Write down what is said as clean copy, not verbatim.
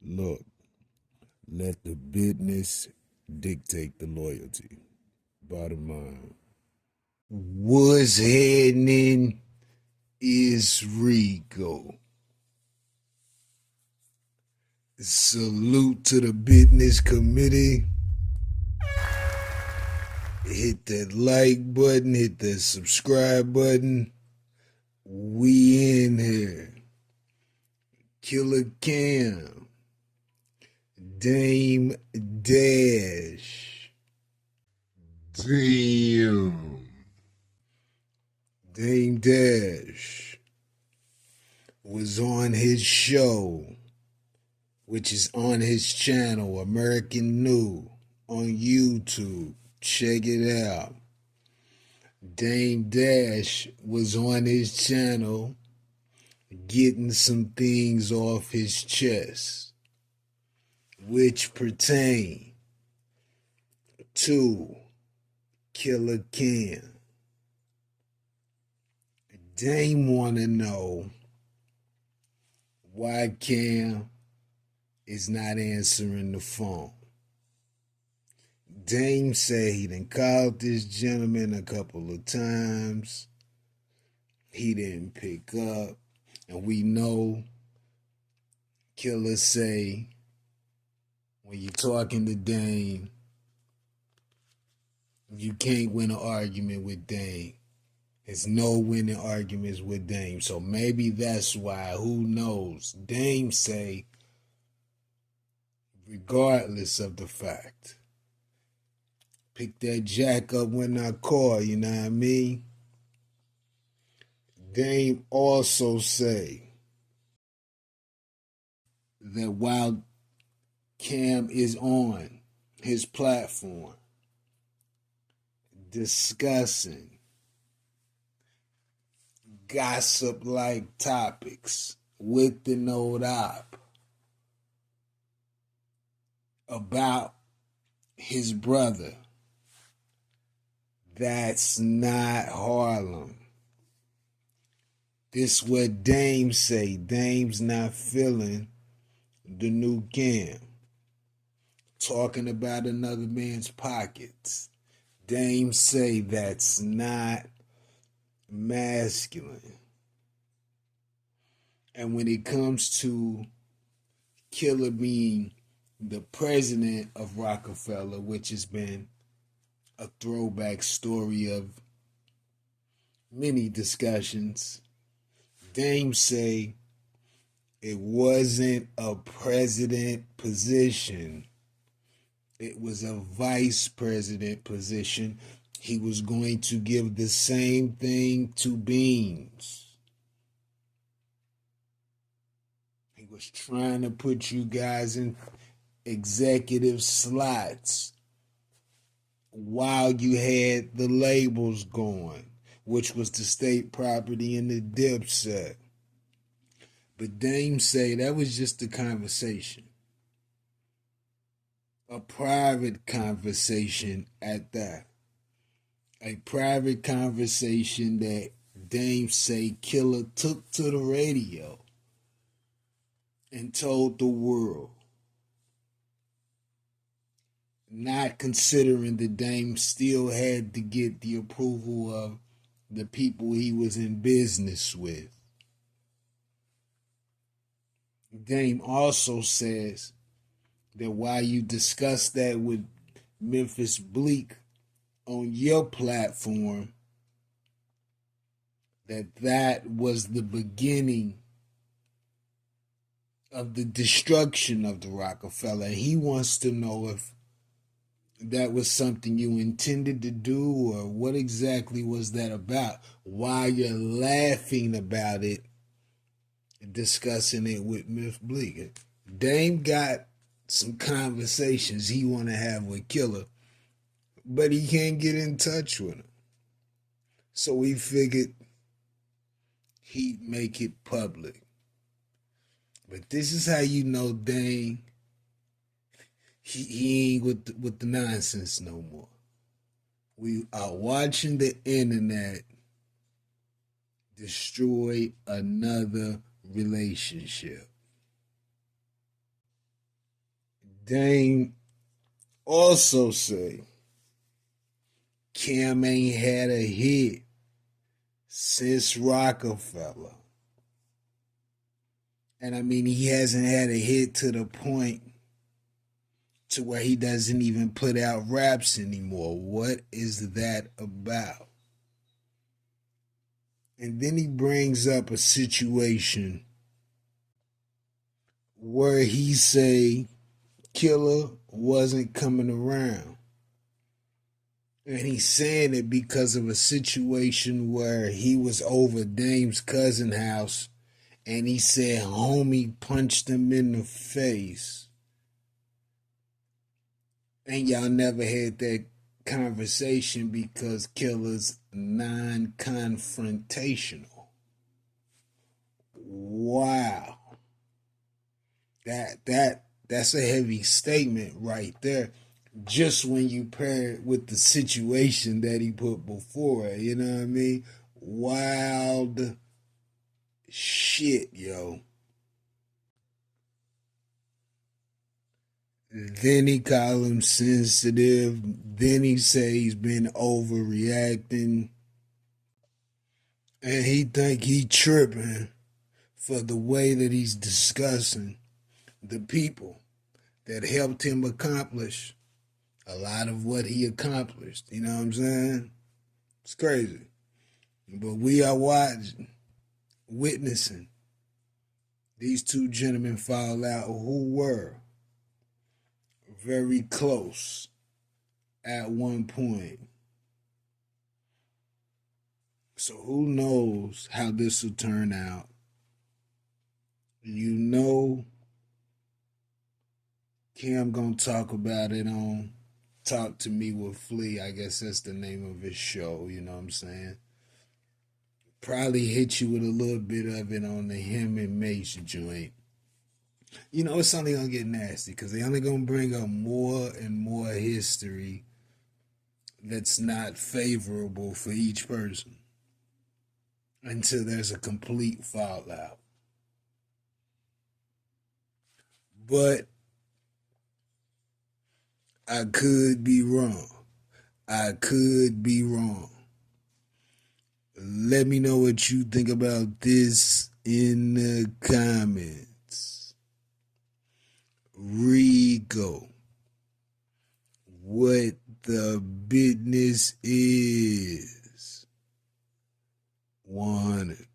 Look, let the business dictate the loyalty. Bottom line. What's happening is Rico. Salute to the business committee. Hit that like button, hit that subscribe button. We in here. Killa Cam. Dame Dash. Damn. Dame Dash was on his show, which is on his channel, American New, on YouTube. Check it out. Dame Dash was on his channel getting some things off his chest, which pertain to Killa Cam. Dame want to know why Cam is not answering the phone. Dame say he done called this gentleman a couple of times. He didn't pick up. And we know Killa say when you talking to Dame, you can't win an argument with Dame. There's no winning arguments with Dame. So maybe that's why, who knows? Dame say, regardless of the fact, pick that jack up when I call, you know what I mean? Dame also say that while Cam is on his platform discussing gossip-like topics with the Node Op about his brother, that's not Harlem. This what Dame say. Dame's not feeling the new Cam. Talking about another man's pockets. Dame say that's not masculine. And when it comes to Killa being the president of Rockefeller, which has been a throwback story of many discussions, Dame say it wasn't a president position. It was a vice president position. He was going to give the same thing to Beans. He was trying to put you guys in executive slots while you had the labels going, which was the state property and the Dipset. But Dame say that was just a conversation. A private conversation at that. A private conversation that Dame say Killa took to the radio and told the world. Not considering that Dame still had to get the approval of the people he was in business with. Dame also says that while you discuss that with Memphis Bleak on your platform, that was the beginning of the destruction of the Rockefeller. And he wants to know if that was something you intended to do, or what exactly was that about? Why you're laughing about it, discussing it with Miss Bleak. Dame got some conversations he want to have with Killa, but he can't get in touch with him. So he figured he'd make it public. But this is how you know Dame, he ain't with the nonsense no more. We are watching the internet destroy another relationship. Dame also say Cam ain't had a hit since Rockefeller. And I mean, he hasn't had a hit to the point to where he doesn't even put out raps anymore. What is that about? And then he brings up a situation where he say Killa wasn't coming around. And he's saying it because of a situation where he was over Dame's cousin house and he said homie punched him in the face. And y'all never had that conversation because Killa's non-confrontational. Wow. That's a heavy statement right there. Just when you pair it with the situation that he put before it, you know what I mean? Wild shit, yo. Then he call him sensitive. Then he say he's been overreacting. And he think he tripping for the way that he's discussing the people that helped him accomplish a lot of what he accomplished. You know what I'm saying? It's crazy. But we are watching, witnessing these two gentlemen fall out who were very close at one point. So who knows how this will turn out? You know, Cam gonna talk about it on Talk to Me with Flea. I guess that's the name of his show, you know what I'm saying? Probably hit you with a little bit of it on the Him and Mace joint. You know, it's only gonna get nasty because they only gonna bring up more and more history that's not favorable for each person until there's a complete fallout. But I could be wrong. I could be wrong. Let me know what you think about this in the comments. Rico, what the business is. 100.